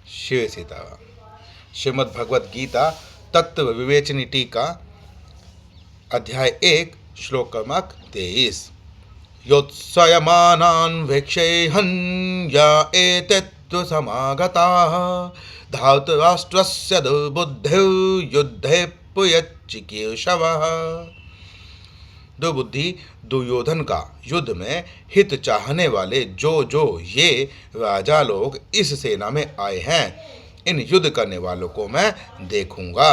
शिव सीताराम। श्रीमद् भगवद गीता तत्व विवेचनी टीका अध्याय 1 श्लोक क्रमांक 23। योत्सयमानान् वीक्षेहन् या एतत्त्व समागताः धार्तराष्ट्रस्य दुर्बुद्धिर् युद्धे पुयच्चिकीर्षवः। दुर्बुद्धि दुर्योधन का युद्ध में हित चाहने वाले जो ये राजा लोग इस सेना में आए हैं, इन युद्ध करने वालों को मैं देखूंगा।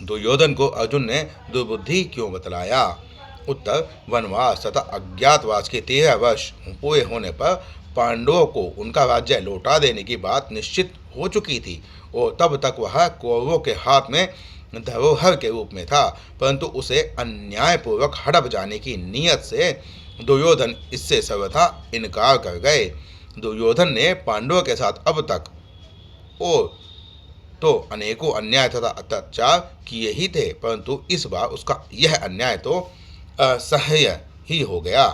दुर्योधन को अर्जुन ने दुर्बुद्धि क्यों बतलाया? उत्तर, वनवास तथा अज्ञातवास के 13 वर्ष पूरे होने पर पांडवों को उनका राज्य लौटा देने की बात निश्चित हो चुकी थी और तब तक वह कौरवों के हाथ में धरोहर के रूप में था, परंतु उसे अन्यायपूर्वक हड़प जाने की नीयत से दुर्योधन इससे सर्वथा इनकार कर गए। दुर्योधन ने पांडवों के साथ अब तक और तो अनेकों अन्याय तथा अत्याचार किए ही थे, परंतु इस बार उसका यह अन्याय तो असह्य ही हो गया।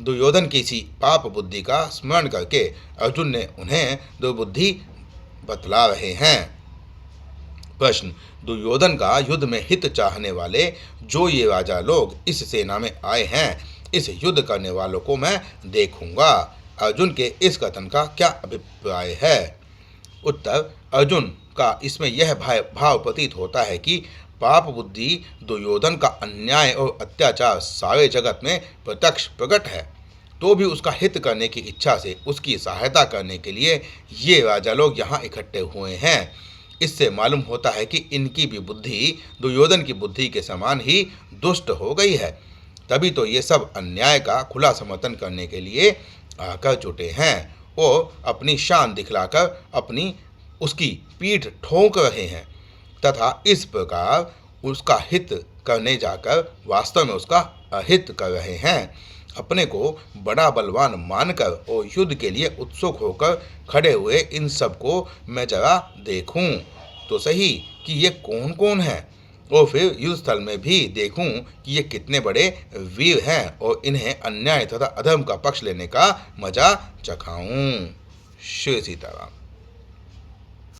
दुर्योधन की सी पाप बुद्धि का स्मरण करके अर्जुन ने उन्हें दुर्बुद्धि बतला रहे हैं। प्रश्न, दुर्योधन का युद्ध में हित चाहने वाले जो ये राजा लोग इस सेना में आए हैं, इस युद्ध करने वालों को मैं देखूंगा। अर्जुन के इस कथन का क्या अभिप्राय है? उत्तर, अर्जुन का इसमें यह भाव प्रतीत होता है कि पाप बुद्धि दुर्योधन का अन्याय और अत्याचार सारे जगत में प्रत्यक्ष प्रकट है, तो भी उसका हित करने की इच्छा से उसकी सहायता करने के लिए ये राजा लोग यहाँ इकट्ठे हुए हैं। इससे मालूम होता है कि इनकी भी बुद्धि दुर्योधन की बुद्धि के समान ही दुष्ट हो गई है, तभी तो ये सब अन्याय का खुला समर्थन करने के लिए आकर जुटे हैं और अपनी शान दिखलाकर अपनी उसकी पीठ ठोंक रहे हैं तथा इस प्रकार उसका हित करने जाकर वास्तव में उसका अहित कर रहे हैं। अपने को बड़ा बलवान मानकर और युद्ध के लिए उत्सुक होकर खड़े हुए इन सब को मैं जरा देखूं तो सही कि ये कौन कौन हैं, और फिर युद्ध स्थल में भी देखूं कि ये कितने बड़े वीर हैं और इन्हें अन्याय तथा अधर्म का पक्ष लेने का मजा चखाऊं। श्री सीताराम।